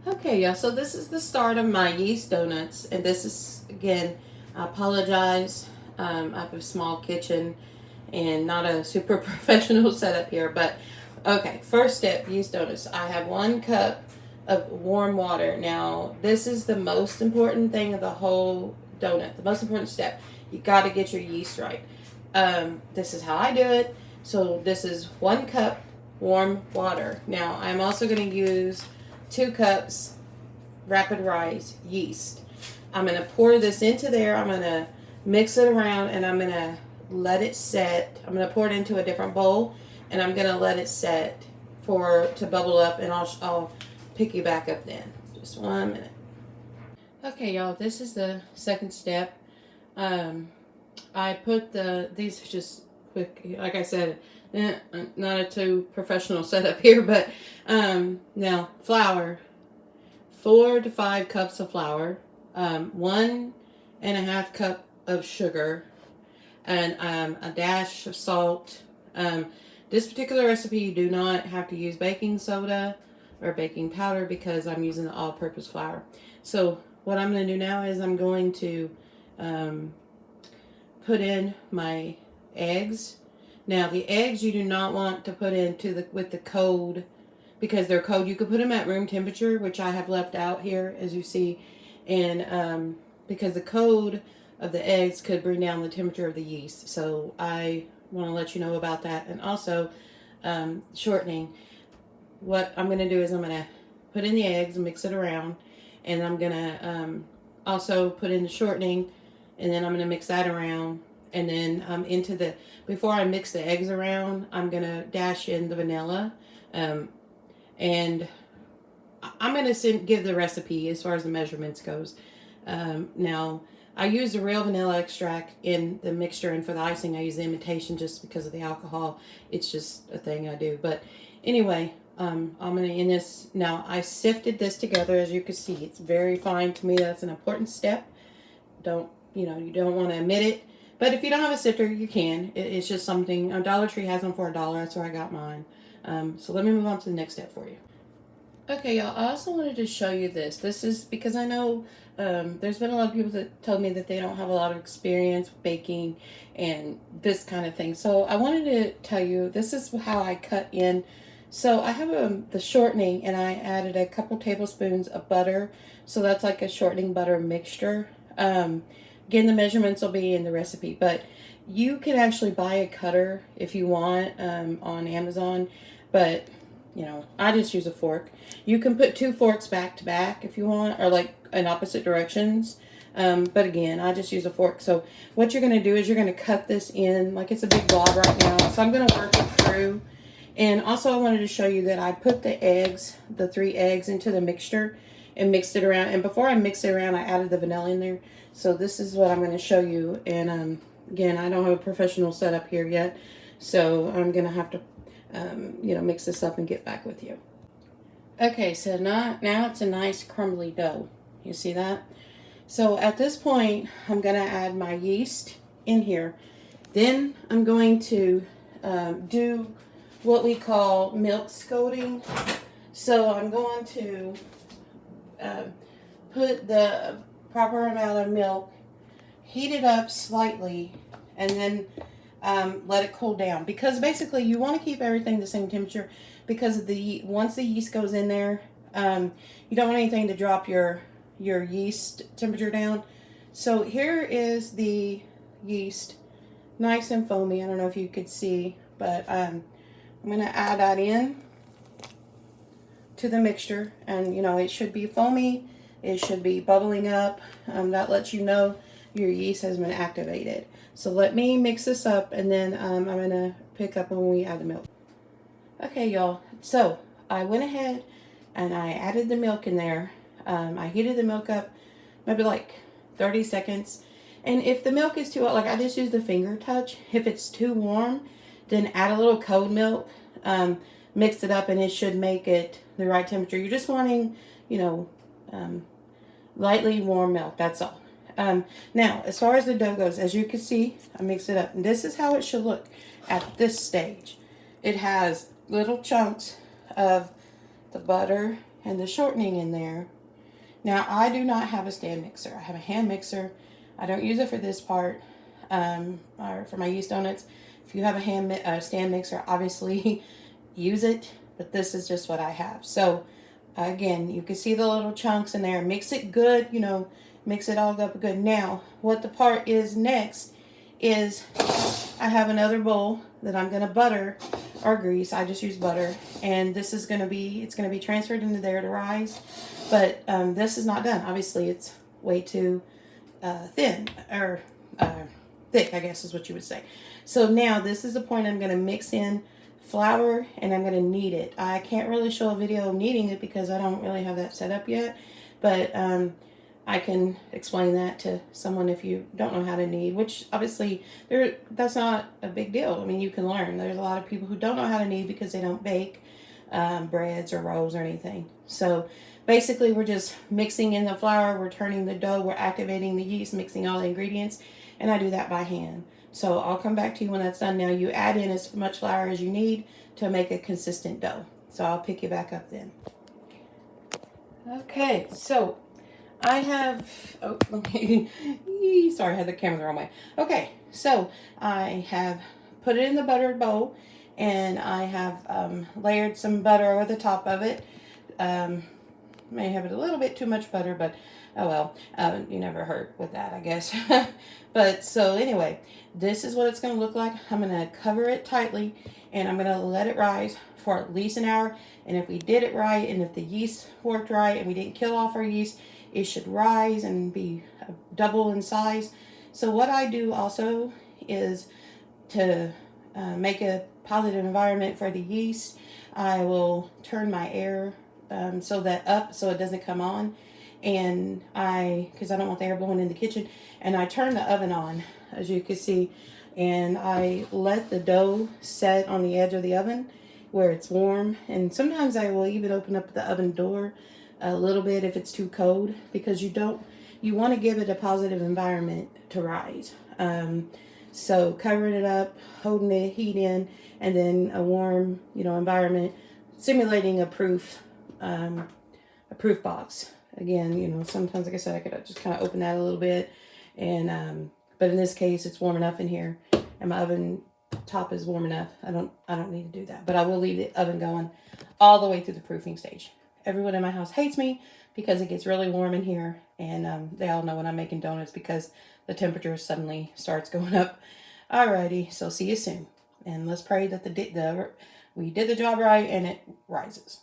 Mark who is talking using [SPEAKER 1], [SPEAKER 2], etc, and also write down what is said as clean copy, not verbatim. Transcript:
[SPEAKER 1] Okay, yeah, so this is the start of my yeast donuts, and this is, again, I apologize. I have a small kitchen and not a super professional setup here, but okay, first step, yeast donuts. I have 1 cup of warm water. Now, this is the most important thing of the whole donut, the most important step. You got to get your yeast right. This is how I do it. So, this is 1 cup warm water. Now, I'm also going to use 2 cups rapid rise yeast. I'm going to pour this into there. I'm going to mix it around and I'm going to let it set. I'm going to pour it into a different bowl and I'm going to let it set to bubble up, and I'll pick you back up then. Just 1 minute. Okay, y'all, this is the second step. I put these just quick, like I said, not a too professional setup here, but now flour, 4 to 5 cups of flour, 1.5 cup of sugar, and a dash of salt. This particular recipe, you do not have to use baking soda or baking powder because I'm using the all-purpose flour. So what I'm going to do now is I'm going to put in my eggs. Now the eggs you do not want to put into with the cold, because they're cold. You could put them at room temperature, which I have left out here, as you see, and because the cold of the eggs could bring down the temperature of the yeast. So I want to let you know about that. And also shortening. What I'm going to do is I'm going to put in the eggs and mix it around, and I'm going to also put in the shortening, and then I'm going to mix that around, and then before I mix the eggs around, I'm going to dash in the vanilla, and I'm going to give the recipe as far as the measurements goes. Now, I use the real vanilla extract in the mixture, and for the icing I use the imitation just because of the alcohol. It's just a thing I do. But anyway, I'm going to in this. Now, I sifted this together, as you can see. It's very fine. To me, that's an important step. You don't want to omit it. But if you don't have a sifter, you can. It's just something. Dollar Tree has them for $1. That's where I got mine. So let me move on to the next step for you. Okay, y'all, I also wanted to show you this. This is because I know there's been a lot of people that told me that they don't have a lot of experience with baking and this kind of thing. So I wanted to tell you, this is how I cut in. So I have the shortening, and I added a couple tablespoons of butter. So that's like a shortening butter mixture. Again, the measurements will be in the recipe, but you can actually buy a cutter if you want on Amazon, but I just use a fork. You can put 2 forks back to back if you want, or like in opposite directions. But again, I just use a fork. So what you're going to do is you're going to cut this in like it's a big blob right now. So I'm going to work it through. And also I wanted to show you that I put the 3 eggs into the mixture and mixed it around. And before I mixed it around, I added the vanilla in there. So this is what I'm going to show you. And again, I don't have a professional setup here yet. So I'm going to have to mix this up and get back with you. Okay, so now it's a nice crumbly dough. You see that? So at this point, I'm going to add my yeast in here. Then I'm going to do what we call milk scalding. So I'm going to put the proper amount of milk, heat it up slightly, and then let it cool down, because basically you want to keep everything the same temperature, because once the yeast goes in there, you don't want anything to drop your yeast temperature down. So here is the yeast, nice and foamy. I don't know if you could see, but I'm going to add that in to the mixture, and it should be foamy. It should be bubbling up. That lets you know your yeast has been activated. So let me mix this up, and then I'm going to pick up when we add the milk. Okay, y'all. So I went ahead and I added the milk in there. I heated the milk up maybe like 30 seconds. And if the milk is too hot, like I just use the finger touch. If it's too warm, then add a little cold milk. Mix it up, and it should make it the right temperature. You're just wanting, lightly warm milk. That's all. Now, as far as the dough goes, as you can see, I mixed it up. And this is how it should look at this stage. It has little chunks of the butter and the shortening in there. Now, I do not have a stand mixer. I have a hand mixer. I don't use it for this part, or for my yeast donuts. If you have a stand mixer, obviously use it, but this is just what I have. So, again, you can see the little chunks in there. Mix it good, mix it all up good. Now, what the part is next is I have another bowl that I'm going to butter or grease. I just use butter, and this is going to be, it's going to be transferred into there to rise. But this is not done. Obviously, it's way too thin, or thick, I guess is what you would say. So now this is the point I'm going to mix in flour, and I'm going to knead it. I can't really show a video of kneading it because I don't really have that set up yet, but I can explain that to someone if you don't know how to knead, which obviously that's not a big deal. I mean, you can learn. There's a lot of people who don't know how to knead because they don't bake breads or rolls or anything. So basically, we're just mixing in the flour, we're turning the dough, we're activating the yeast, mixing all the ingredients, and I do that by hand. So I'll come back to you when that's done. Now you add in as much flour as you need to make a consistent dough. So I'll pick you back up then. Okay, so I have, sorry, I had the camera the wrong way. Okay, so I have put it in the buttered bowl, and I have layered some butter over the top of it. May have it a little bit too much butter, but oh well, you never hurt with that, I guess. But so anyway, this is what it's going to look like. I'm going to cover it tightly, and I'm going to let it rise for at least an hour. And if we did it right, and if the yeast worked right, and we didn't kill off our yeast, it should rise and be double in size. So what I do also is to make a positive environment for the yeast. I will turn my air so it doesn't come on, and because I don't want the air blowing in the kitchen, and I turn the oven on, as you can see, and I let the dough set on the edge of the oven where it's warm. And sometimes I will even open up the oven door a little bit if it's too cold, because you want to give it a positive environment to rise. So covering it up, holding the heat in, and then a warm, environment, simulating a proof box. Again, sometimes, like I said, I could just kind of open that a little bit, and but in this case, it's warm enough in here, and my oven top is warm enough. I don't need to do that, but I will leave the oven going all the way through the proofing stage. Everyone in my house hates me because it gets really warm in here, and they all know when I'm making donuts because the temperature suddenly starts going up. Alrighty, so see you soon, and let's pray that we did the job right and it rises.